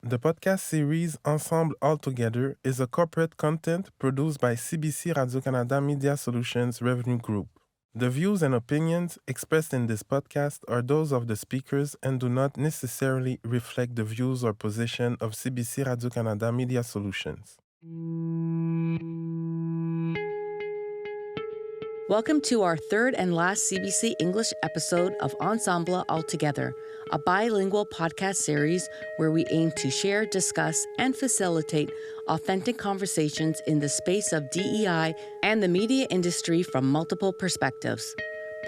The podcast series Ensemble All Together is a corporate content produced by CBC Radio-Canada Media Solutions Revenue Group. The views and opinions expressed in this podcast are those of the speakers and do not necessarily reflect the views or position of CBC Radio-Canada Media Solutions. Welcome to our third and last CBC English episode of Ensemble Altogether, a bilingual podcast series where we aim to share, discuss, and facilitate authentic conversations in the space of DEI and the media industry from multiple perspectives.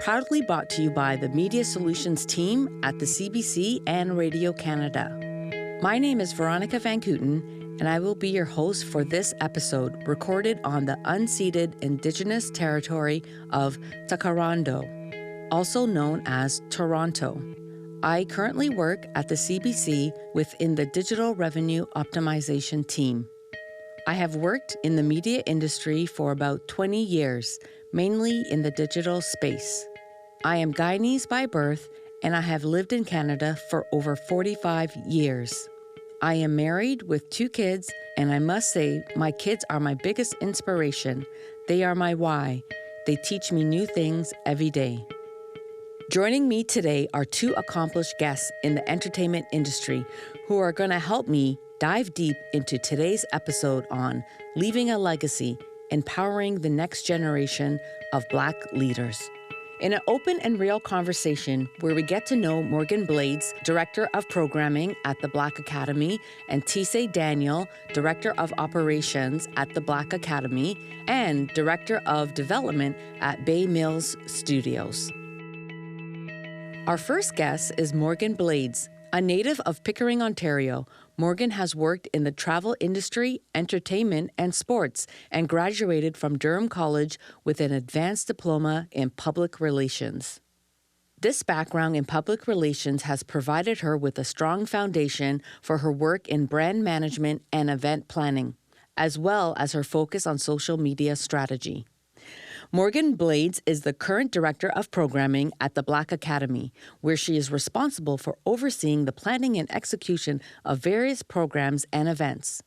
Proudly brought to you by the Media Solutions team at the CBC and Radio-Canada. My name is Veronica Van Cooten, and I will be your host for this episode, recorded on the unceded Indigenous territory of Takarondo, also known as Toronto. I currently work at the CBC within the Digital Revenue Optimization team. I have worked in the media industry for about 20 years, mainly in the digital space. I am Guyanese by birth, and I have lived in Canada for over 45 years. I am married with 2 kids, and I must say my kids are my biggest inspiration. They are my why. They teach me new things every day. Joining me today are 2 accomplished guests in the entertainment industry who are going to help me dive deep into today's episode on leaving a legacy, empowering the next generation of Black leaders. In an open and real conversation where we get to know Morgan Blades, Director of Programming at the Black Academy, and Tisay Daniel, Director of Operations at the Black Academy, and Director of Development at Bay Mills Studios. Our first guest is Morgan Blades. A native of Pickering, Ontario, Morgan has worked in the travel industry, entertainment, and sports, and graduated from Durham College with an advanced diploma in public relations. This background in public relations has provided her with a strong foundation for her work in brand management and event planning, as well as her focus on social media strategy. Morgan Blades is the current Director of Programming at the Black Academy, where she is responsible for overseeing the planning and execution of various programs and events.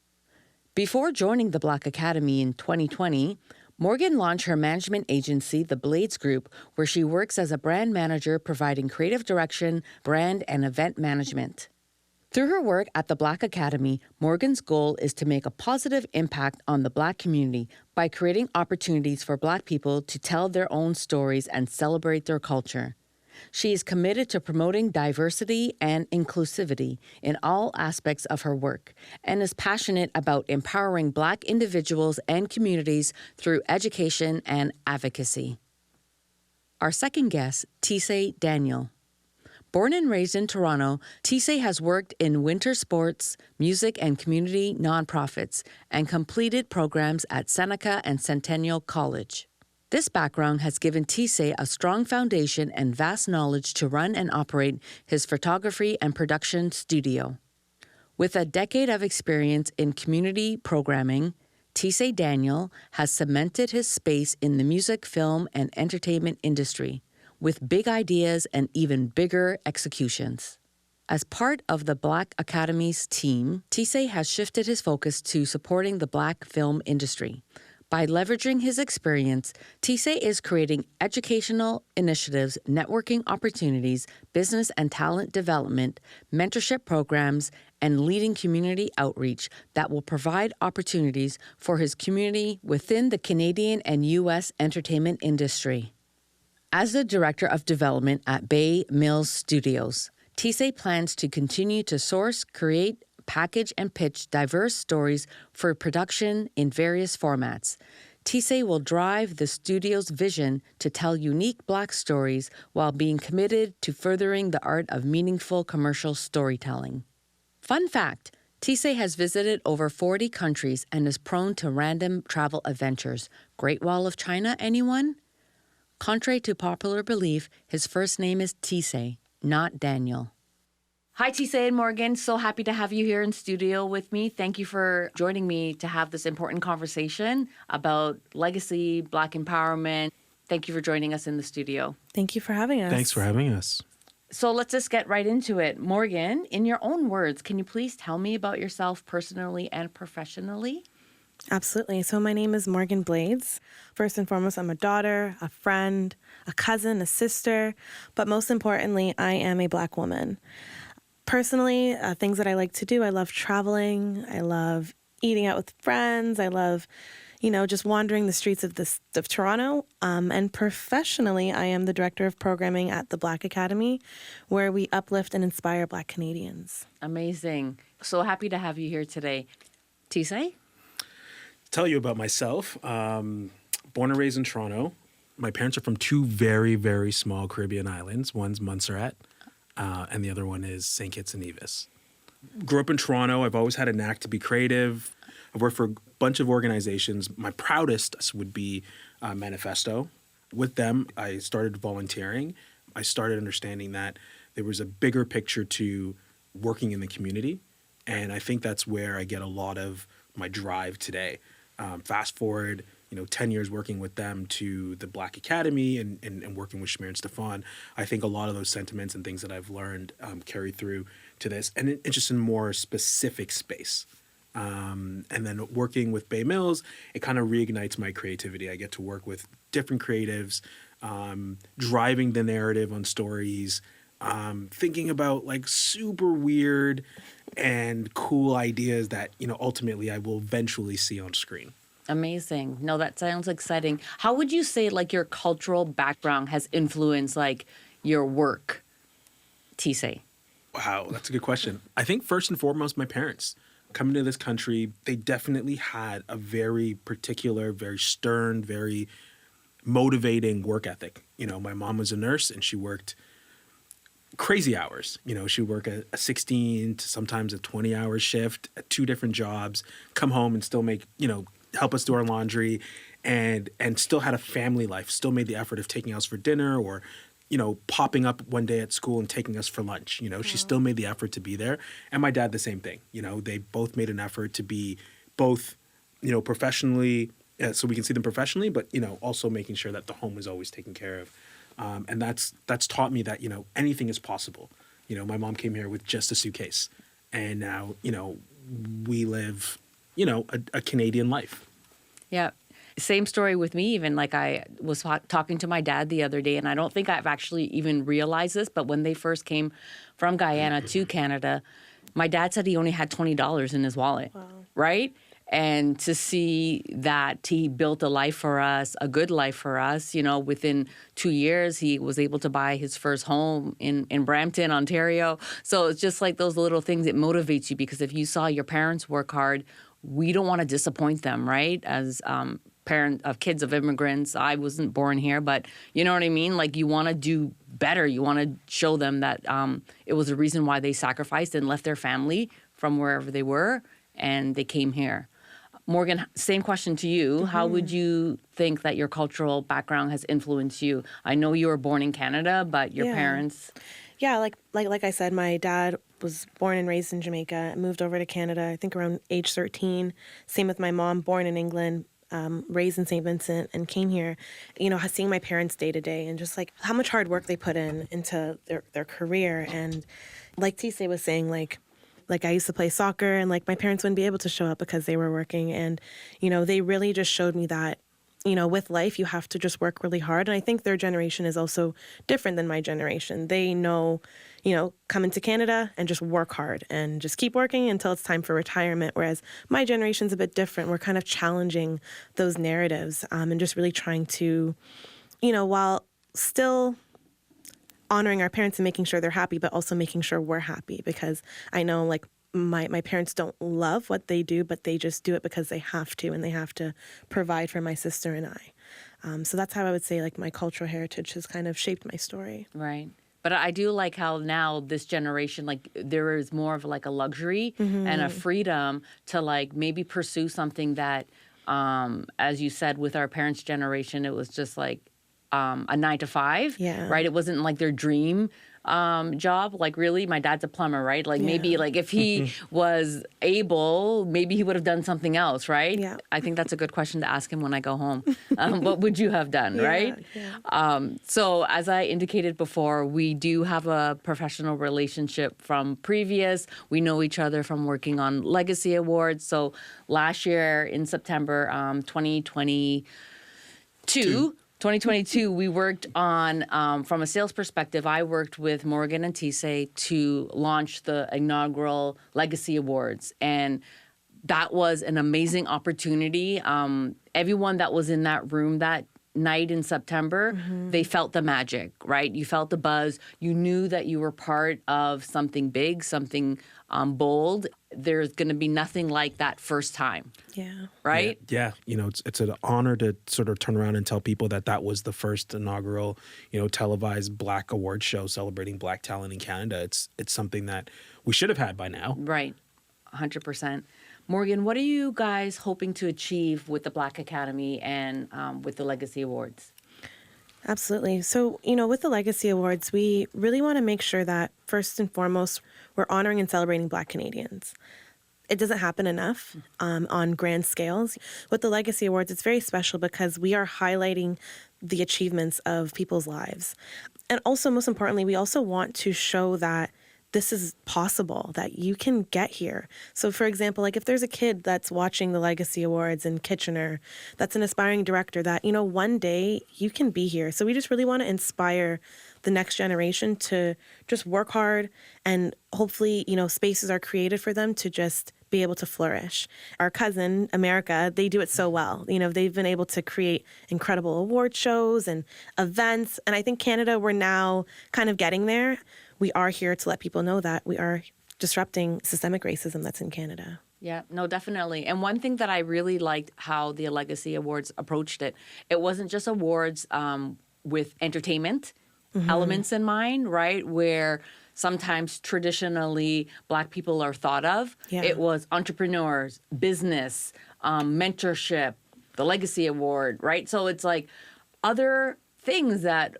Before joining the Black Academy in 2020, Morgan launched her management agency, the Blades Group, where she works as a brand manager providing creative direction, brand, and event management. Through her work at the Black Academy, Morgan's goal is to make a positive impact on the Black community by creating opportunities for Black people to tell their own stories and celebrate their culture. She is committed to promoting diversity and inclusivity in all aspects of her work and is passionate about empowering Black individuals and communities through education and advocacy. Our second guest, Tisay Daniel. Born and raised in Toronto, Tisay has worked in winter sports, music, and community nonprofits, and completed programs at Seneca and Centennial College. This background has given Tisay a strong foundation and vast knowledge to run and operate his photography and production studio. With a decade of experience in community programming, Tisay Daniel has cemented his space in the music, film, and entertainment industry, with big ideas and even bigger executions. As part of the Black Academy's team, Tisay has shifted his focus to supporting the Black film industry. By leveraging his experience, Tisay is creating educational initiatives, networking opportunities, business and talent development, mentorship programs, and leading community outreach that will provide opportunities for his community within the Canadian and U.S. entertainment industry. As the Director of Development at Bay Mills Studios, Tisay plans to continue to source, create, package, and pitch diverse stories for production in various formats. Tisay will drive the studio's vision to tell unique Black stories while being committed to furthering the art of meaningful commercial storytelling. Fun fact, Tisay has visited over 40 countries and is prone to random travel adventures. Great Wall of China, anyone? Contrary to popular belief, his first name is Tisay, not Daniel. Hi, Tisay and Morgan. So happy to have you here in studio with me. Thank you for joining me to have this important conversation about legacy, Black empowerment. Thank you for joining us in the studio. Thank you for having us. Thanks for having us. So let's just get right into it. Morgan, in your own words, can you please tell me about yourself personally and professionally? Absolutely. So my name is Morgan Blades. First and foremost, I'm a daughter, a friend, a cousin, a sister, but most importantly, I am a Black woman. Personally, things that I like to do, I love traveling. I love eating out with friends. I love, just wandering the streets of Toronto. And professionally, I am the director of programming at the Black Academy, where we uplift and inspire Black Canadians. Amazing. So happy to have you here today. Tisei? Tell you about myself. Born and raised in Toronto. My parents are from two very, very small Caribbean islands. One's Montserrat, and the other one is St. Kitts and Nevis. Grew up in Toronto. I've always had a knack to be creative. I've worked for a bunch of organizations. My proudest would be Manifesto. With them, I started volunteering. I started understanding that there was a bigger picture to working in the community, and I think that's where I get a lot of my drive today. Fast forward, 10 years working with them to the Black Academy and working with Shamir and Stefan, I think a lot of those sentiments and things that I've learned carry through to this. And it's just in more specific space. And then working with Bay Mills, it kind of reignites my creativity. I get to work with different creatives, driving the narrative on stories, thinking about like super weird and cool ideas that, ultimately I will eventually see on screen. Amazing. No, that sounds exciting. How would you say like your cultural background has influenced like your work, Tisei? Wow, that's a good question. I think first and foremost, my parents. Coming to this country, they definitely had a very particular, very stern, very motivating work ethic. My mom was a nurse and she worked crazy hours. She would work a 16 to sometimes a 20-hour shift at two different jobs, come home and still make, help us do our laundry and still had a family life, still made the effort of taking us for dinner or, popping up one day at school and taking us for lunch. She still made the effort to be there. And my dad, the same thing. They both made an effort to be both, professionally, so we can see them professionally, but, also making sure that the home is always taken care of. And that's taught me that, anything is possible. My mom came here with just a suitcase. And now, we live, a Canadian life. Yeah. Same story with me, even like I was talking to my dad the other day, and I don't think I've actually even realized this, but when they first came from Guyana to Canada, my dad said he only had $20 in his wallet, right? And to see that he built a life for us, a good life for us, within 2 years, he was able to buy his first home in Brampton, Ontario. So it's just like those little things, it motivates you because if you saw your parents work hard, we don't want to disappoint them, right? As parent of kids of immigrants, I wasn't born here, but you know what I mean? Like you want to do better. You want to show them that it was a reason why they sacrificed and left their family from wherever they were and they came here. Morgan, same question to you. Mm-hmm. How would you think that your cultural background has influenced you? I know you were born in Canada, but your parents... Yeah, like I said, my dad was born and raised in Jamaica, moved over to Canada, I think around age 13. Same with my mom, born in England, raised in St. Vincent, and came here, seeing my parents day to day and just like how much hard work they put into their career. And like Tisei was saying, like I used to play soccer and like my parents wouldn't be able to show up because they were working. And, they really just showed me that, with life, you have to just work really hard. And I think their generation is also different than my generation. They know, come into Canada and just work hard and just keep working until it's time for retirement. Whereas my generation's a bit different. We're kind of challenging those narratives and just really trying to, while still honoring our parents and making sure they're happy, but also making sure we're happy. Because I know like my parents don't love what they do, but they just do it because they have to, and they have to provide for my sister and I. So that's how I would say like my cultural heritage has kind of shaped my story. Right. But I do like how now this generation, like there is more of like a luxury and a freedom to like maybe pursue something that, as you said, with our parents' generation, it was just like a 9 to 5, right? It wasn't like their dream. job? Like, really? My dad's a plumber, right? Like, maybe, Yeah. like, if he was able, maybe he would have done something else, right? Yeah. I think that's a good question to ask him when I go home. What would you have done, right? Yeah. So, as I indicated before, we do have a professional relationship from previous. We know each other from working on Legacy Awards. So, last year in September 2022, we worked on, from a sales perspective, I worked with Morgan and Tisei to launch the inaugural Legacy Awards. And that was an amazing opportunity. Everyone that was in that room that night in September, they felt the magic, right? You felt the buzz. You knew that you were part of something big, something bold. There's going to be nothing like that first time, Yeah. right? Yeah. You know, it's an honor to sort of turn around and tell people that that was the first inaugural, you know, televised Black award show celebrating Black talent in Canada. It's something that we should have had by now. Right. 100%. Morgan, what are you guys hoping to achieve with the Black Academy and with the Legacy Awards? Absolutely. So, with the Legacy Awards, we really want to make sure that first and foremost, we're honoring and celebrating Black Canadians. It doesn't happen enough on grand scales. With the Legacy Awards, it's very special because we are highlighting the achievements of people's lives. And also, most importantly, we also want to show that this is possible, that you can get here. So, for example, like if there's a kid that's watching the Legacy Awards in Kitchener, that's an aspiring director, that, one day you can be here. So we just really want to inspire the next generation to just work hard, and hopefully, spaces are created for them to just be able to flourish. Our cousin, America, they do it so well. They've been able to create incredible award shows and events. And I think Canada, we're now kind of getting there. We are here to let people know that we are disrupting systemic racism that's in Canada. Yeah, no, definitely. And one thing that I really liked how the Legacy Awards approached it, it wasn't just awards with entertainment elements in mind, right? Where sometimes traditionally Black people are thought of. Yeah. It was entrepreneurs, business, mentorship, the Legacy Award, right? So it's like other things that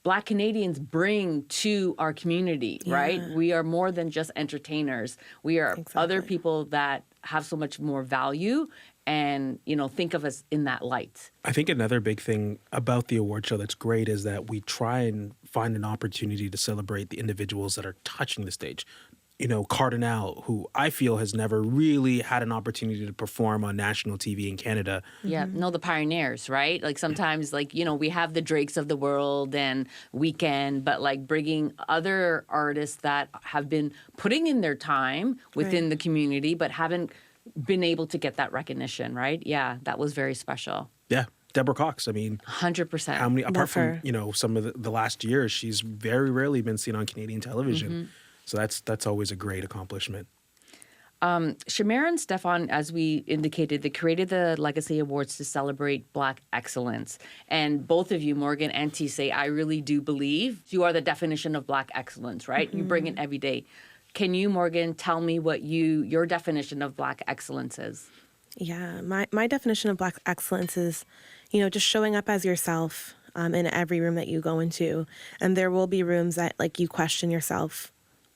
Black Canadians bring to our community, right? We are more than just entertainers. We are other people that have so much more value and, think of us in that light. I think another big thing about the award show that's great is that we try and find an opportunity to celebrate the individuals that are touching the stage. Cardinal, who I feel has never really had an opportunity to perform on national TV in Canada. Yeah, no, the pioneers, right? Like sometimes, we have the Drakes of the world and Weekend, but bringing other artists that have been putting in their time within the community, but haven't been able to get that recognition, right? Yeah, that was very special. Yeah. Deborah Cox, 100%. How many, apart her. from, some of the last years, she's very rarely been seen on Canadian television. So that's always a great accomplishment. Shamir and Stefan, as we indicated, they created the Legacy Awards to celebrate Black excellence. And both of you, Morgan and Tisei, I really do believe you are the definition of Black excellence, right? You bring it every day. Can you, Morgan, tell me what your definition of Black excellence is? Yeah, my definition of Black excellence is, just showing up as yourself in every room that you go into. And there will be rooms that you question yourself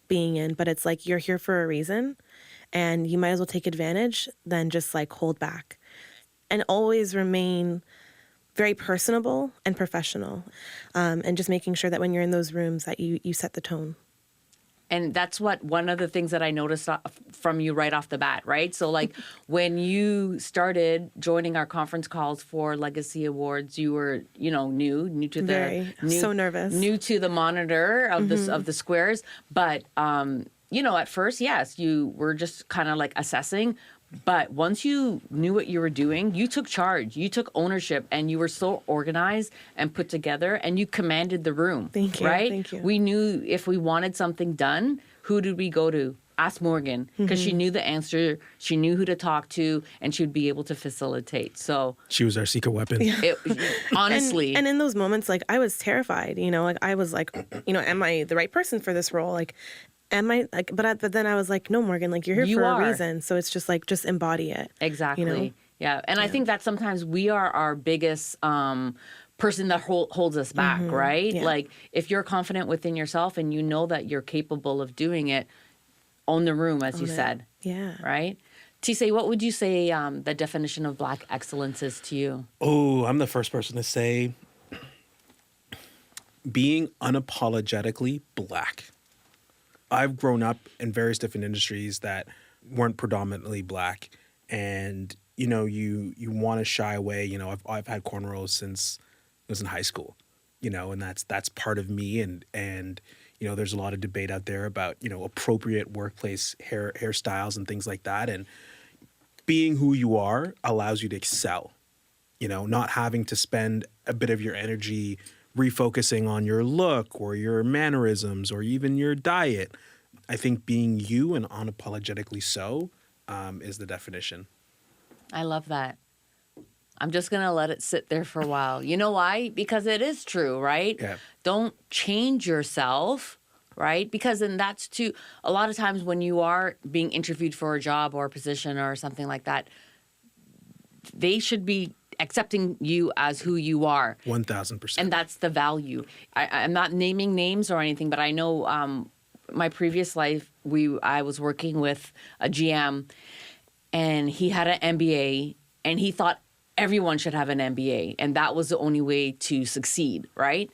being in, but it's you're here for a reason, and you might as well take advantage than just hold back. And always remain very personable and professional, and just making sure that when you're in those rooms that you set the tone. And that's one of the things that I noticed from you right off the bat, right? So when you started joining our conference calls for Legacy Awards, you were, new to so nervous, new to the monitor of the squares. But, at first, yes, you were just kind of assessing. But once you knew what you were doing, you took charge, you took ownership, and you were so organized and put together, and you commanded the room. Thank you. Right? Thank you. We knew if we wanted something done, who did we go to? Ask Morgan, because she knew the answer, she knew who to talk to, and she'd be able to facilitate. So she was our secret weapon. Honestly. And in those moments, I was terrified, I was am I the right person for this role? Am I but then I was no, Morgan, you're here for a reason. So it's just just embody it. Exactly. Yeah. And I think that sometimes we are our biggest person that holds us back, right? Yeah. Like if you're confident within yourself and you know that you're capable of doing it, own the room, as you said. Yeah. Right? Tisei, what would you say the definition of Black excellence is to you? Oh, I'm the first person to say being unapologetically Black. I've grown up in various different industries that weren't predominantly Black, and you want to shy away. I've had cornrows since I was in high school, and that's part of me. And there's a lot of debate out there about appropriate workplace hairstyles and things like that. And being who you are allows you to excel. Not having to spend a bit of your energy refocusing on your look or your mannerisms or even your diet. I think being you and unapologetically so is the definition. I love that. I'm just going to let it sit there for a while. You know why? Because it is true, right? Yeah. Don't change yourself, right? Because then that's too, a lot of times when you are being interviewed for a job or a position or something like that, they should be accepting you as who you are. 1,000%. And that's the value. I'm not naming names or anything, but I know my previous life, I was working with a GM, and he had an MBA, and he thought everyone should have an MBA, and that was the only way to succeed, right?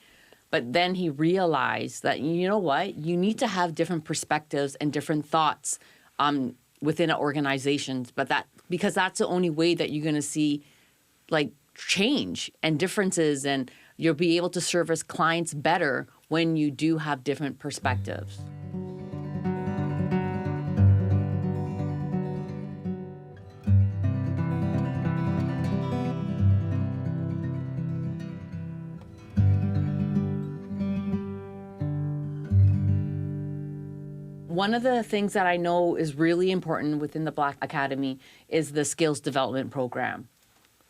But then he realized that, you know what? You need to have different perspectives and different thoughts within an organization, because that's the only way that you're going to see like change and differences, and you'll be able to service clients better when you do have different perspectives. One of the things that I know is really important within the Black Academy is the skills development program.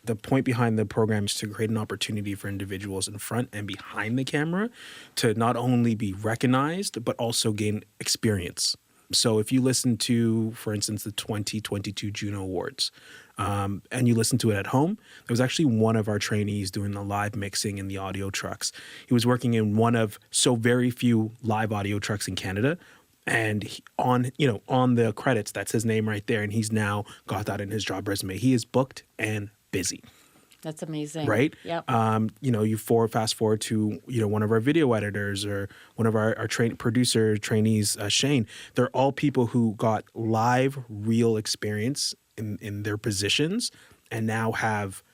The point behind the program is to create an opportunity for individuals in front and behind the camera to not only be recognized, but also gain experience. So if you listen to, for instance, the 2022 Juno Awards, and you listen to it at home, there was actually one of our trainees doing the live mixing in the audio trucks. He was working in one of so very few live audio trucks in Canada. And on the credits, that's his name right there. And he's now got that in his job resume. He is booked and busy. That's amazing. Right? Yep. You fast forward to, one of our video editors or one of our producer trainees, Shane. They're all people who got live, real experience in their positions and now have,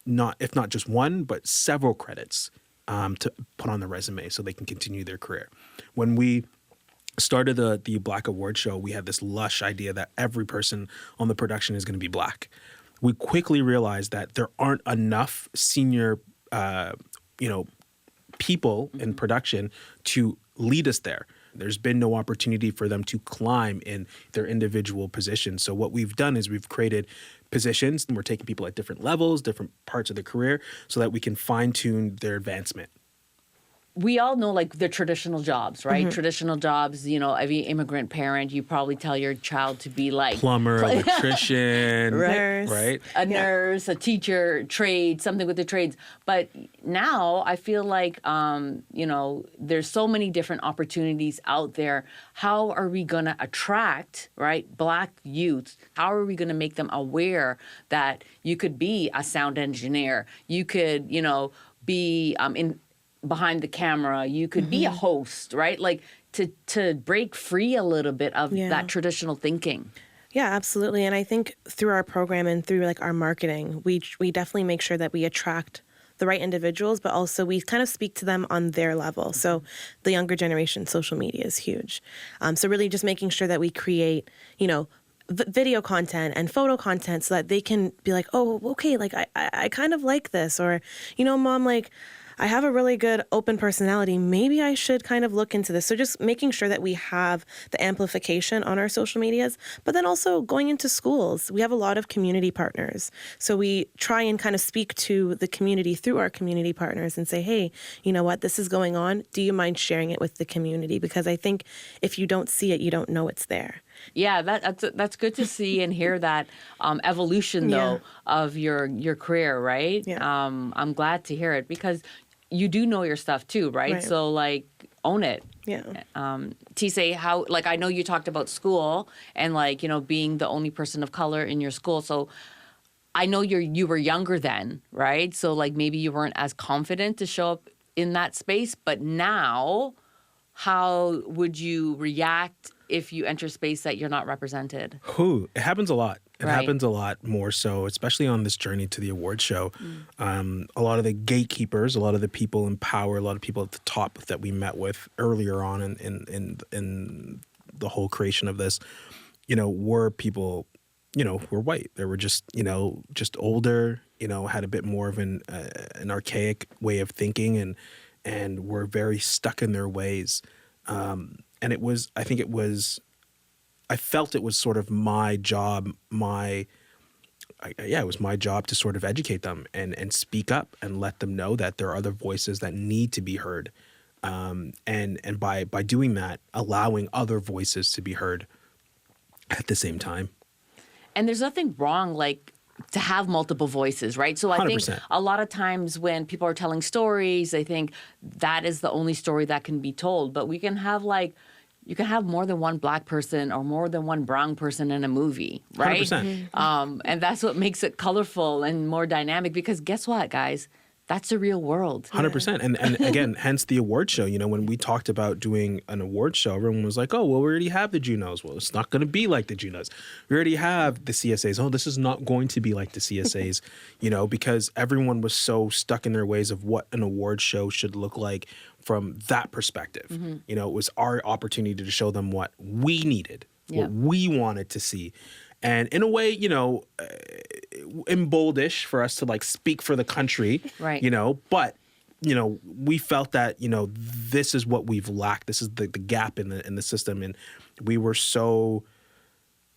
not just one, but several credits to put on the resume so they can continue their career. When we started the Black Award show, we had this lush idea that every person on the production is going to be Black. We quickly realized that there aren't enough senior, people in production to lead us there. There's been no opportunity for them to climb in their individual positions. So what we've done is we've created positions, and we're taking people at different levels, different parts of their career, so that we can fine-tune their advancement. We all know like the traditional jobs, right? Mm-hmm. Traditional jobs, every immigrant parent, you probably tell your child to be like plumber, electrician, nurse, right? A nurse, a teacher, trade, something with the trades. But now I feel like, there's so many different opportunities out there. How are we going to attract, right, Black youth? How are we going to make them aware that you could be a sound engineer? You could, be behind the camera, you could be a host, right? Like to break free a little bit of that traditional thinking. Yeah, absolutely. And I think through our program and through like our marketing, we definitely make sure that we attract the right individuals, but also we kind of speak to them on their level. So the younger generation, social media is huge. So really just making sure that we create, video content and photo content so that they can be like, oh, okay, like I kind of like this, or, Mom, like, I have a really good open personality. Maybe I should kind of look into this. So just making sure that we have the amplification on our social medias, but then also going into schools. We have a lot of community partners. So we try and kind of speak to the community through our community partners and say, hey, you know what, this is going on. Do you mind sharing it with the community? Because I think if you don't see it, you don't know it's there. Yeah, that's good to see and hear that evolution though of your career, right? Yeah. I'm glad to hear it because you do know your stuff too, right? So like own it. Yeah. Tisei, how, like, I know you talked about school and like, you know, being the only person of color in your school. So I know you were younger then, right? So like maybe you weren't as confident to show up in that space, but now how would you react if you enter space that you're not represented? It happens a lot. It happens a lot more so, especially on this journey to the award show. A lot of the gatekeepers, a lot of the people in power, a lot of people at the top that we met with earlier on in the whole creation of this, you know, were people, you know, were white. They were just, you know, just older, you know, had a bit more of an archaic way of thinking and were very stuck in their ways. And I felt it was sort of my job, it was my job to sort of educate them and speak up and let them know that there are other voices that need to be heard. And by doing that, allowing other voices to be heard at the same time. And there's nothing wrong, like, to have multiple voices, right? So I 100%. think a lot of times when people are telling stories, they think that is the only story that can be told. But we can have you can have more than one black person or more than one brown person in a movie, right? 100%. And that's what makes it colorful and more dynamic because guess what, guys? That's the real world. 100%. And again, hence the award show. You know, when we talked about doing an award show, everyone was like, oh, well, we already have the Junos. Well, it's not going to be like the Junos. We already have the CSAs. Oh, this is not going to be like the CSAs, you know, because everyone was so stuck in their ways of what an award show should look like from that perspective. You know, it was our opportunity to show them what we needed, what we wanted to see. And in a way, you know, emboldish for us to like speak for the country, right? You know, but, you know, we felt that, you know, this is what we've lacked. This is the gap in the system. And we were so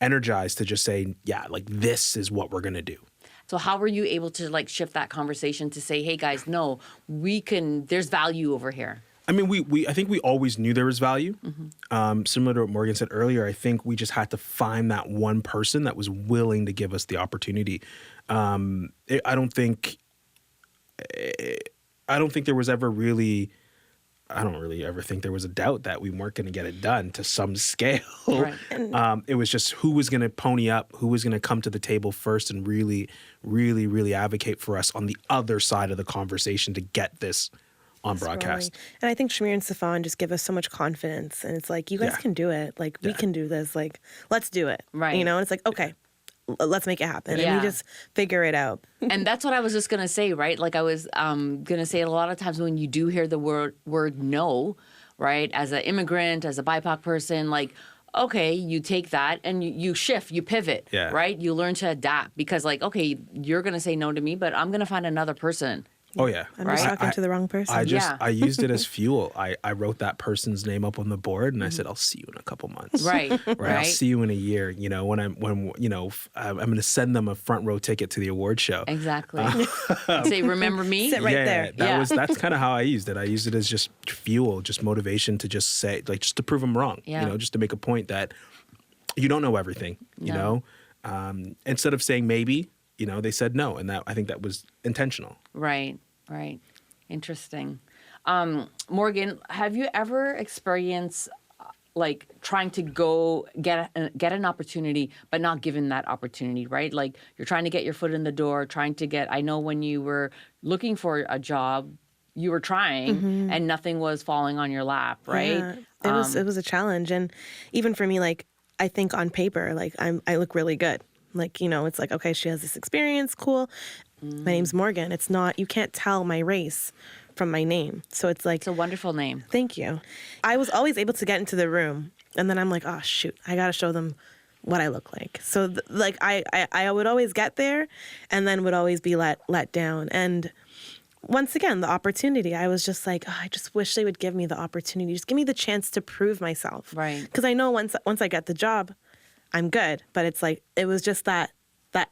energized to just say, yeah, like this is what we're going to do. So how were you able to like shift that conversation to say, hey guys, no, there's value over here? I mean, I think we always knew there was value. Similar to what Morgan said earlier, I think we just had to find that one person that was willing to give us the opportunity. I don't think there was ever really. I don't really ever think there was a doubt that we weren't going to get it done to some scale. Right. It was just who was going to pony up, who was going to come to the table first and really, really, really advocate for us on the other side of the conversation to get this on broadcast. And I think Shamir and Safan just give us so much confidence. And it's like, you guys can do it. Like, we can do this. Like, let's do it. Right. You know, and it's like, okay, let's make it happen. Yeah. And we just figure it out. And that's what I was just going to say, right? Like I was going to say a lot of times when you do hear the word no, right? As an immigrant, as a BIPOC person, like, okay, you take that and you shift, you pivot, right? You learn to adapt because like, okay, you're going to say no to me, but I'm going to find another person. Oh, yeah. I'm just talking to the wrong person. I used it as fuel. I wrote that person's name up on the board and I said, I'll see you in a couple months. Right. I'll see you in a year. You know, when I'm going to send them a front row ticket to the award show. Exactly. Say, remember me? Sit right there. That's kind of how I used it. I used it as just fuel, just motivation to just say, like, just to prove them wrong, you know, just to make a point that you don't know everything, you know, instead of saying maybe, you know, they said no. And I think that was intentional. Right. Interesting. Morgan, have you ever experienced like trying to go get an opportunity, but not given that opportunity, right? Like you're trying to get your foot in the door, I know when you were looking for a job, you were trying and nothing was falling on your lap, right? Yeah, it was a challenge. And even for me, like, I think on paper, like I look really good. Like, you know, it's like, okay, she has this experience. Cool. My name's Morgan. It's not, you can't tell my race from my name. So it's like. It's a wonderful name. Thank you. I was always able to get into the room and then I'm like, oh shoot, I got to show them what I look like. So like I would always get there and then would always be let down. And once again, the opportunity, I was just like, oh, I just wish they would give me the opportunity. Just give me the chance to prove myself. Right. Because I know once I get the job, I'm good. But it's like, it was just that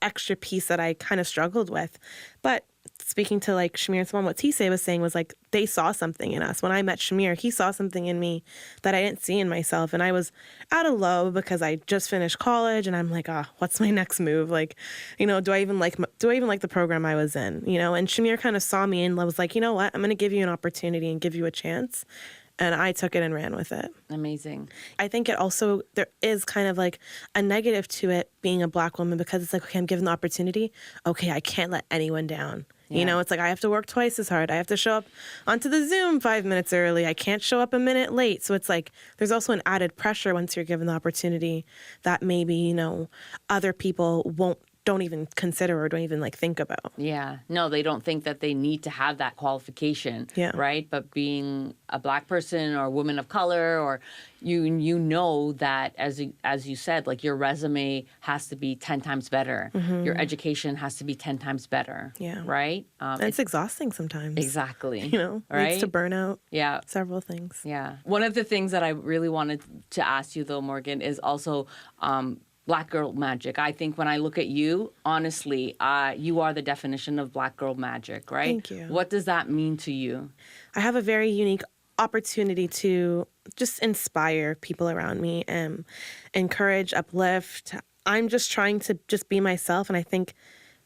extra piece that I kind of struggled with. But speaking to like Shamir's mom, what Tisay was saying was like they saw something in us. When I met Shamir, he saw something in me that I didn't see in myself, and I was at a low because I just finished college, and I'm like, what's my next move? Like, do I even like the program I was in? And Shamir kind of saw me and was like, you know what, I'm going to give you an opportunity and give you a chance. And I took it and ran with it. Amazing. I think there is kind of like a negative to it being a Black woman, because it's like, okay, I'm given the opportunity. Okay, I can't let anyone down. Yeah. It's like I have to work twice as hard. I have to show up onto the Zoom 5 minutes early. I can't show up a minute late. So it's like there's also an added pressure once you're given the opportunity that maybe, other people don't even consider or don't even like think about. Yeah. No, they don't think that they need to have that qualification. Yeah. Right. But being a Black person or a woman of color, or you know that as you said, like your resume has to be 10 times better. Mm-hmm. Your education has to be 10 times better. Yeah. Right. And it's exhausting sometimes. Exactly. Right? Leads to burnout. Yeah. Several things. Yeah. One of the things that I really wanted to ask you though, Morgan, is also Black girl magic. I think when I look at you, honestly, you are the definition of Black girl magic, right? Thank you. What does that mean to you? I have a very unique opportunity to just inspire people around me and encourage, uplift. I'm just trying to just be myself. And I think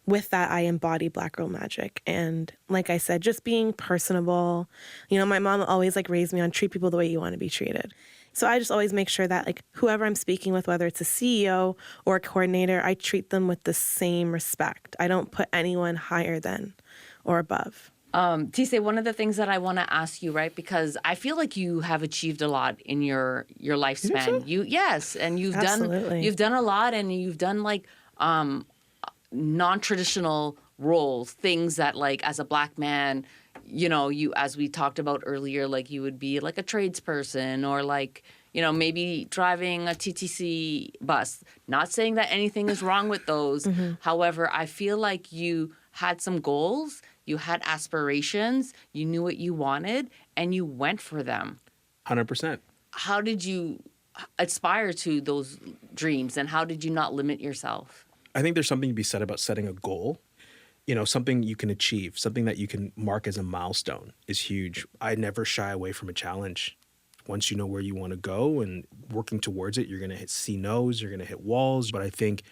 with that, I embody Black girl magic. And like I said, just being personable. My mom always like raised me on treat people the way you want to be treated. So I just always make sure that like whoever I'm speaking with, whether it's a CEO or a coordinator, I treat them with the same respect. I don't put anyone higher than or above. Tisay, one of the things that I want to ask you, right, because I feel like you have achieved a lot in your lifespan. Yes, and you've done a lot, and you've done like non-traditional roles, things that like as a Black man, you, as we talked about earlier, like you would be like a tradesperson or like, maybe driving a TTC bus. Not saying that anything is wrong with those. Mm-hmm. However, I feel like you had some goals, you had aspirations, you knew what you wanted, and you went for them. 100%. How did you aspire to those dreams, and how did you not limit yourself? I think there's something to be said about setting a goal. Something you can achieve, something that you can mark as a milestone is huge. I never shy away from a challenge. Once you know where you want to go and working towards it, you're going to see no's, you're going to hit walls. But I think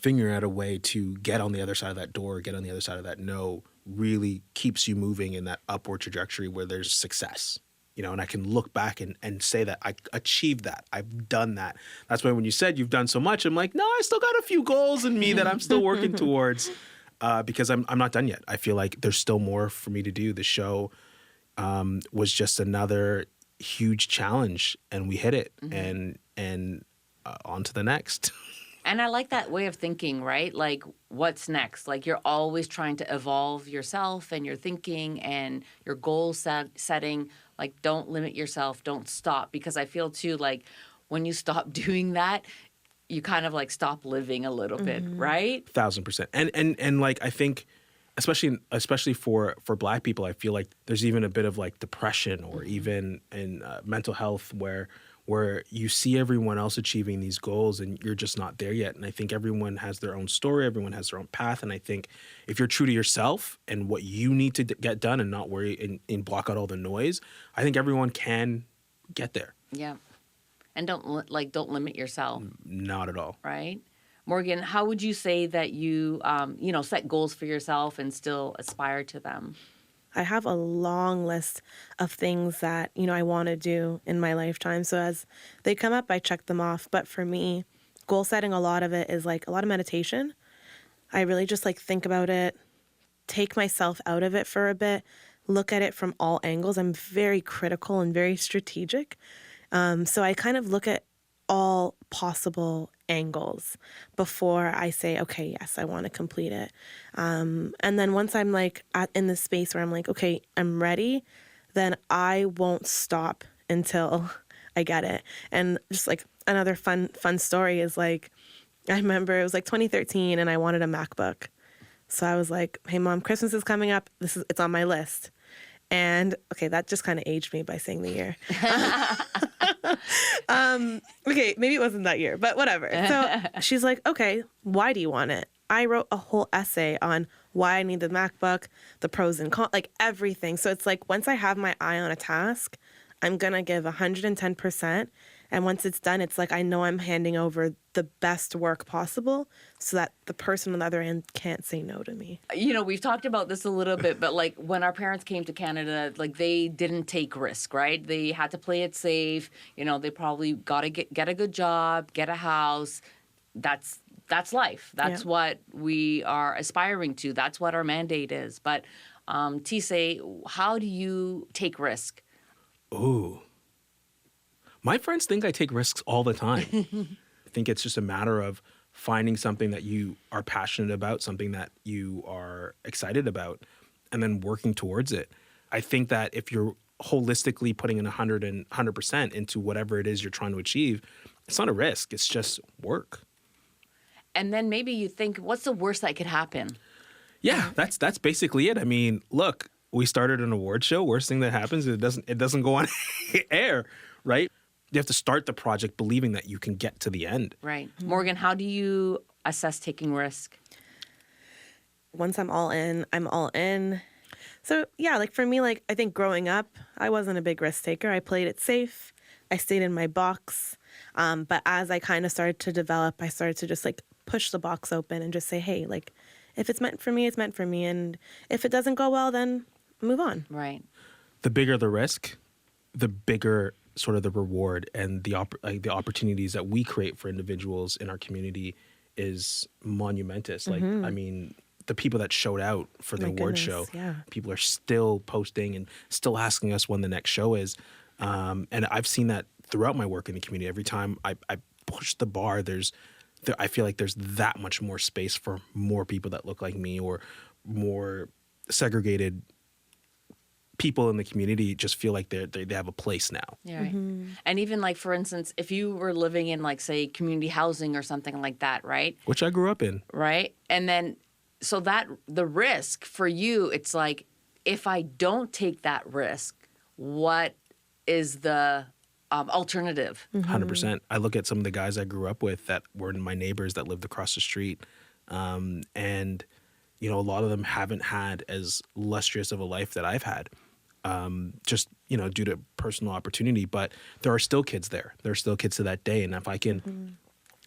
figuring out a way to get on the other side of that door, get on the other side of that no, really keeps you moving in that upward trajectory where there's success. And I can look back and say that I achieved that. I've done that. That's why when you said you've done so much, I'm like, no, I still got a few goals in me that I'm still working towards. Because I'm not done yet. I feel like there's still more for me to do. The show was just another huge challenge, and we hit it, mm-hmm. and on to the next. And I like that way of thinking, right? Like, what's next? Like, you're always trying to evolve yourself and your thinking and your goal setting. Like, don't limit yourself. Don't stop. Because I feel, too, like, when you stop doing that, you kind of like stop living a little bit, right? 1,000%. And like I think, especially for Black people, I feel like there's even a bit of like depression or even in mental health where you see everyone else achieving these goals and you're just not there yet. And I think everyone has their own story, everyone has their own path. And I think if you're true to yourself and what you need to get done and not worry and block out all the noise, I think everyone can get there. Yeah. And don't limit yourself. Not at all. Right? Morgan, how would you say that you, set goals for yourself and still aspire to them? I have a long list of things that, I want to do in my lifetime. So as they come up, I check them off. But for me, goal setting, a lot of it is like a lot of meditation. I really just like think about it, take myself out of it for a bit, look at it from all angles. I'm very critical and very strategic. So I kind of look at all possible angles before I say, okay, yes, I want to complete it. And then once I'm like in the space where I'm like, okay, I'm ready, then I won't stop until I get it. And just like another fun story is like, I remember it was like 2013 and I wanted a MacBook. So I was like, hey mom, Christmas is coming up. It's on my list. And okay, that just kind of aged me by saying the year. Okay, maybe it wasn't that year, but whatever. So she's like, okay, why do you want it? I wrote a whole essay on why I need the MacBook, the pros and cons, like everything. So it's like once I have my eye on a task, I'm going to give 110%. And once it's done, it's like I know I'm handing over the best work possible so that the person on the other end can't say no to me. You know, we've talked about this a little bit, but like when our parents came to Canada, like they didn't take risk, right? They had to play it safe. You know, they probably got to get a good job, get a house. That's life. That's what we are aspiring to. That's what our mandate is. But Tisei, how do you take risk? Ooh. My friends think I take risks all the time. I think it's just a matter of finding something that you are passionate about, something that you are excited about, and then working towards it. I think that if you're holistically putting in 100% into whatever it is you're trying to achieve, it's not a risk. It's just work. And then maybe you think, what's the worst that could happen? Yeah, that's basically it. I mean, look, we started an award show. Worst thing that happens is it doesn't go on air, right? You have to start the project believing that you can get to the end. Right. Morgan, how do you assess taking risk? Once I'm all in, I'm all in. So yeah, like for me, like I think growing up, I wasn't a big risk taker. I played it safe. I stayed in my box. But as I kind of started to develop, I started to just like push the box open and just say, hey, like if it's meant for me, it's meant for me. And if it doesn't go well, then move on. Right. The bigger the risk, the bigger sort of the reward and the opportunities that we create for individuals in our community is monumentous. Like, I mean, the people that showed out for the award show, people are still posting and still asking us when the next show is. And I've seen that throughout my work in the community. Every time I push the bar, I feel like there's that much more space for more people that look like me or more segregated people in the community just feel like they have a place now. Yeah. Right. And even like, for instance, if you were living in like, say, community housing or something like that, right? Which I grew up in. Right. And then, so that the risk for you, it's like, if I don't take that risk, what is the alternative? 100%. I look at some of the guys I grew up with that were my neighbors that lived across the street. And, you know, a lot of them haven't had as lustrous of a life that I've had. Just, you know, due to personal opportunity, but there are still kids there. There are still kids to that day. And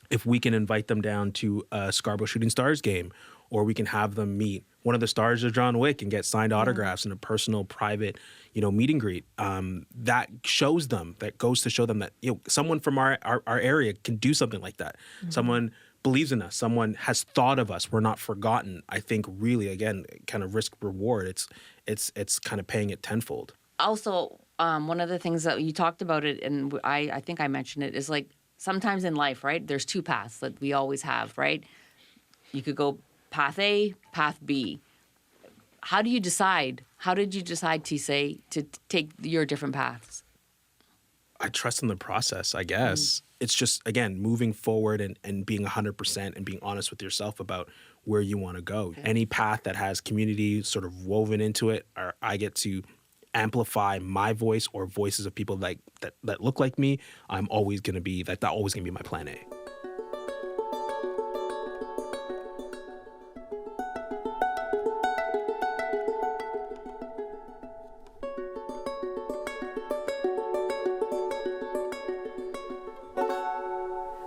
if we can invite them down to a Scarborough Shooting Stars game, or we can have them meet one of the stars of John Wick and get signed autographs in a personal, private, you know, meet and greet, that goes to show them that, you know, someone from our area can do something like that. Someone believes in us. Someone has thought of us. We're not forgotten. I think really, again, kind of risk reward. It's kind of paying it tenfold. Also, one of the things that you talked about it, and I think I mentioned it, is like sometimes in life, right? There's two paths that we always have, right? You could go path A, path B. How do you decide? How did you decide, Tisei, to take your different paths? I trust in the process, I guess. It's just, again, moving forward and being 100% and being honest with yourself about where you want to go. Okay. Any path that has community sort of woven into it, or I get to amplify my voice or voices of people that look like me, I'm always going to be, that's always going to be my plan A.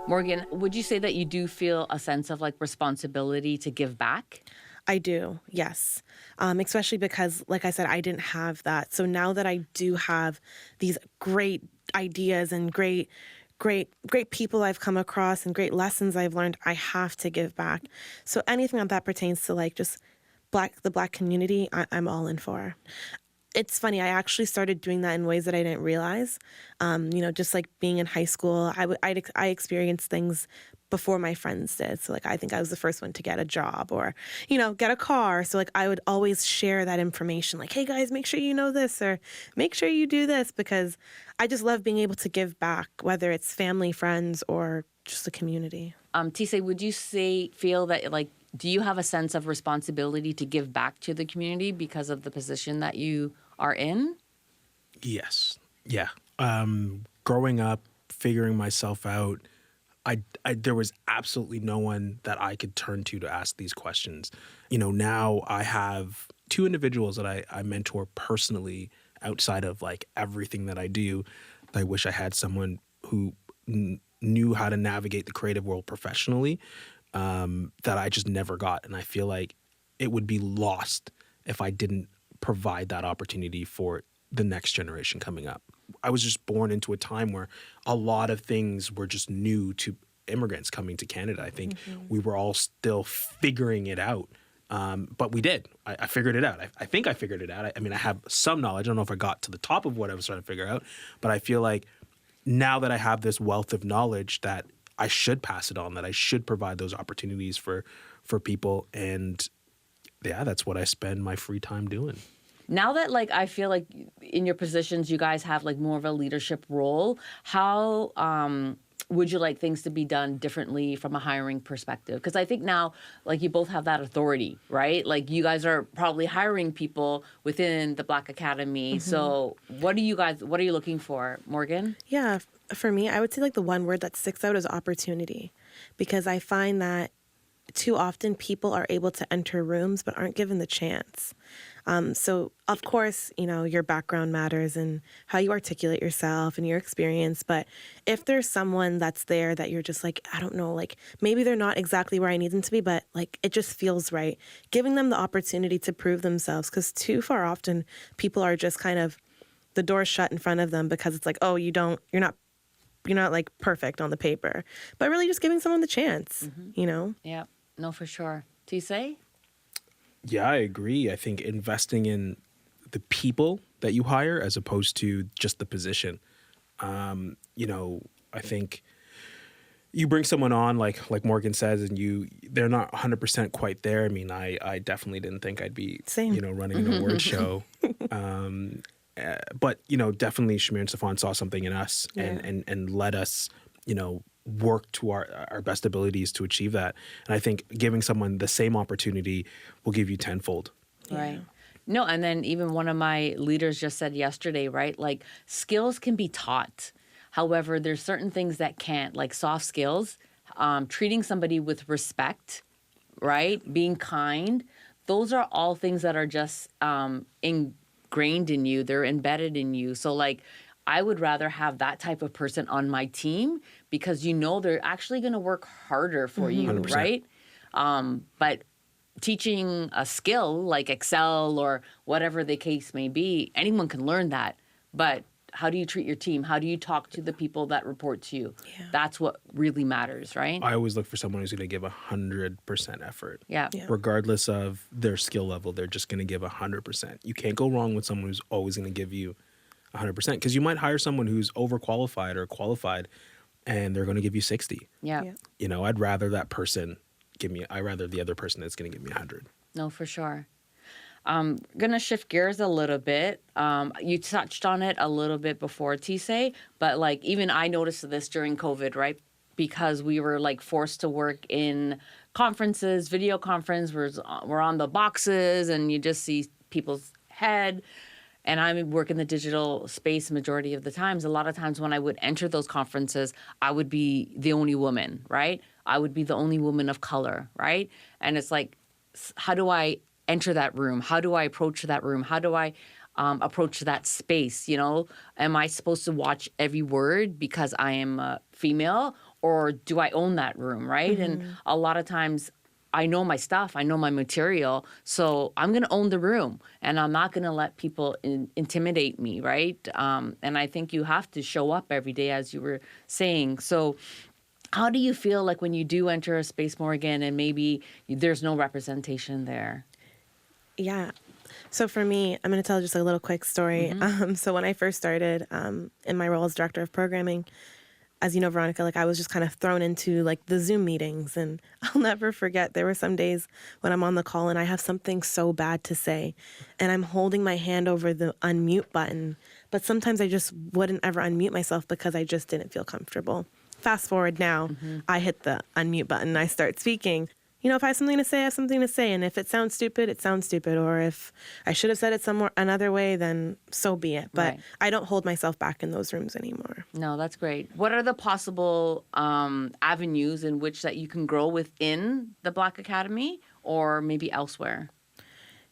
Morgan, would you say that you do feel a sense of like responsibility to give back? I do, yes. Especially because, like I said, I didn't have that. So now that I do have these great ideas and great people I've come across and great lessons I've learned, I have to give back. So anything that pertains to like just the Black community, I'm all in for. It's funny, I actually started doing that in ways that I didn't realize. Just like being in high school, I experienced things before my friends did. So like, I think I was the first one to get a job or, get a car. So like, I would always share that information like, hey guys, make sure you know this or make sure you do this, because I just love being able to give back, whether it's family, friends, or just the community. Tisei, would you feel that like, do you have a sense of responsibility to give back to the community because of the position that you are in? Yes. Yeah. Growing up, figuring myself out, there was absolutely no one that I could turn to ask these questions. Now I have two individuals that I mentor personally outside of like everything that I do. I wish I had someone who knew how to navigate the creative world professionally, that I just never got. And I feel like it would be lost if I didn't provide that opportunity for the next generation coming up. I was just born into a time where a lot of things were just new to immigrants coming to Canada. I think we were all still figuring it out. But we did. I figured it out. I think I figured it out. I mean, I have some knowledge. I don't know if I got to the top of what I was trying to figure out, but I feel like now that I have this wealth of knowledge that I should pass it on, that I should provide those opportunities for people. And yeah, that's what I spend my free time doing. Now that like I feel like in your positions you guys have like more of a leadership role, how would you like things to be done differently from a hiring perspective? Because I think now like you both have that authority, right? Like you guys are probably hiring people within the Black Academy. So what are you looking for, Morgan? Yeah, for me, I would say like the one word that sticks out is opportunity, because I find that too often people are able to enter rooms but aren't given the chance. So, of course, your background matters and how you articulate yourself and your experience. But if there's someone that's there that you're just like, I don't know, like maybe they're not exactly where I need them to be, but like it just feels right, giving them the opportunity to prove themselves. Because too far often people are just kind of the door shut in front of them because it's like, oh, you're not like perfect on the paper, but really just giving someone the chance, Yeah, no, for sure. Say? Yeah, I agree. I think investing in the people that you hire as opposed to just the position. I think you bring someone on like Morgan says, and they're not 100% quite there. I mean, I definitely didn't think I'd be running an award show. But definitely Shamir and Stefan saw something in us and let us work to our best abilities to achieve that. And I think giving someone the same opportunity will give you tenfold. Right. No, and then even one of my leaders just said yesterday, right? Like skills can be taught. However, there's certain things that can't, like soft skills, treating somebody with respect, right? Being kind. Those are all things that are just ingrained in you. They're embedded in you. So like, I would rather have that type of person on my team because they're actually going to work harder for you, 100%. right? But teaching a skill like Excel or whatever the case may be, anyone can learn that. But how do you treat your team? How do you talk to the people that report to you? Yeah. That's what really matters, right? I always look for someone who's going to give 100% effort. Yeah. Regardless of their skill level, they're just going to give 100%. You can't go wrong with someone who's always going to give you 100%, because you might hire someone who's overqualified or qualified and they're going to give you 60. Yeah. I'd rather that person I'd rather the other person that's going to give me 100. No, for sure. Gonna shift gears a little bit. You touched on it a little bit before, Tisei, but like even I noticed this during COVID, right? Because we were like forced to work in conferences, video conference, we're on the boxes and you just see people's head. And I work in the digital space majority of the times. A lot of times when I would enter those conferences, I would be the only woman, right? I would be the only woman of color, right? And it's like, how do I enter that room? How do I approach that room? How do I approach that space? Am I supposed to watch every word because I am a female, or do I own that room, right? And a lot of times I know my stuff, I know my material, so I'm going to own the room, and I'm not going to let people intimidate me, right? And I think you have to show up every day, as you were saying. So how do you feel like when you do enter a space, Morgan, and maybe there's no representation there? Yeah. So for me, I'm going to tell just a little quick story. So when I first started in my role as director of programming, as you know, Veronica, like I was just kind of thrown into like the Zoom meetings, and I'll never forget, there were some days when I'm on the call and I have something so bad to say and I'm holding my hand over the unmute button, but sometimes I just wouldn't ever unmute myself because I just didn't feel comfortable. Fast forward now, I hit the unmute button, I start speaking. if I have something to say, I have something to say. And if it sounds stupid, it sounds stupid. Or if I should have said it another way, then so be it. But Right. I don't hold myself back in those rooms anymore. No, that's great. What are the possible avenues in which that you can grow within the Black Academy or maybe elsewhere?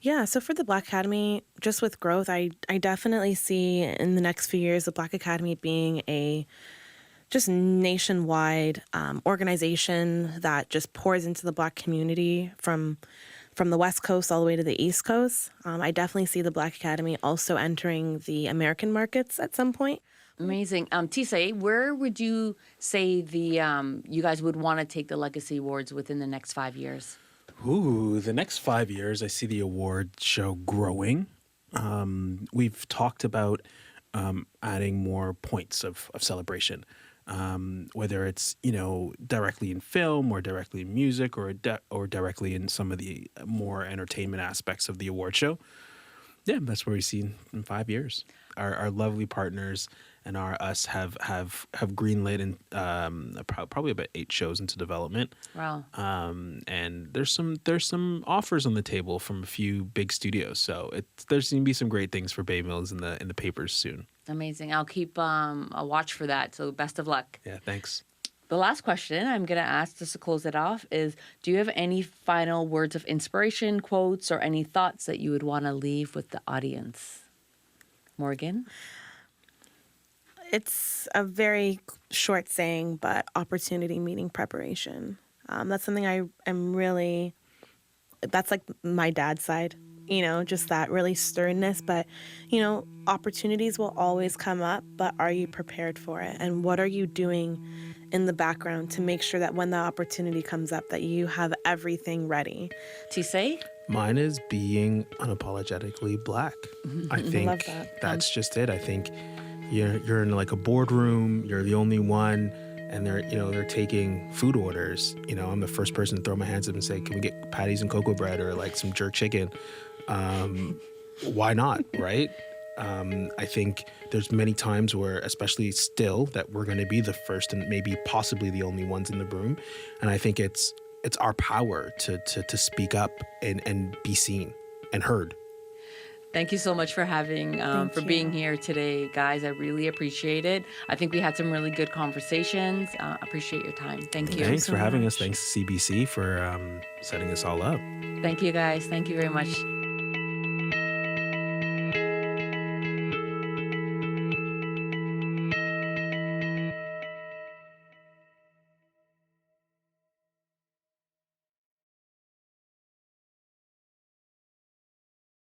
Yeah, so for the Black Academy, just with growth, I definitely see in the next few years the Black Academy being a just nationwide organization that just pours into the Black community from the West Coast all the way to the East Coast. I definitely see the Black Academy also entering the American markets at some point. Amazing. Tisei, where would you say you guys would want to take the Legacy Awards within the next 5 years? Ooh, the next 5 years, I see the award show growing. We've talked about adding more points of celebration, whether it's directly in film or directly in music or directly in some of the more entertainment aspects of the award show. Yeah, that's where we see in 5 years. Our lovely partners and us have greenlit and probably about 8 shows into development. Wow. And there's some offers on the table from a few big studios. So there's going to be some great things for Bay Mills in the papers soon. Amazing. I'll keep a watch for that. So best of luck. Yeah, thanks. The last question I'm going to ask just to close it off is, do you have any final words of inspiration, quotes, or any thoughts that you would want to leave with the audience? Morgan? It's a very short saying, but opportunity meeting preparation. That's something I am really, that's like my dad's side, just that really sternness. But, opportunities will always come up, but are you prepared for it? And what are you doing in the background to make sure that when the opportunity comes up, that you have everything ready? Tisei? Mine is being unapologetically Black. I think love that. that's just it. I think you're in like a boardroom, you're the only one, and they're taking food orders. I'm the first person to throw my hands up and say, can we get patties and cocoa bread or like some jerk chicken? Why not, right? I think there's many times where, especially still, that we're going to be the first and maybe possibly the only ones in the room. And I think it's our power to speak up and be seen and heard. Thank you so much for being here today, guys. I really appreciate it. I think we had some really good conversations. Appreciate your time. Thank you. Thanks for having us. Thanks to CBC for setting this all up. Thank you, guys. Thank you very much.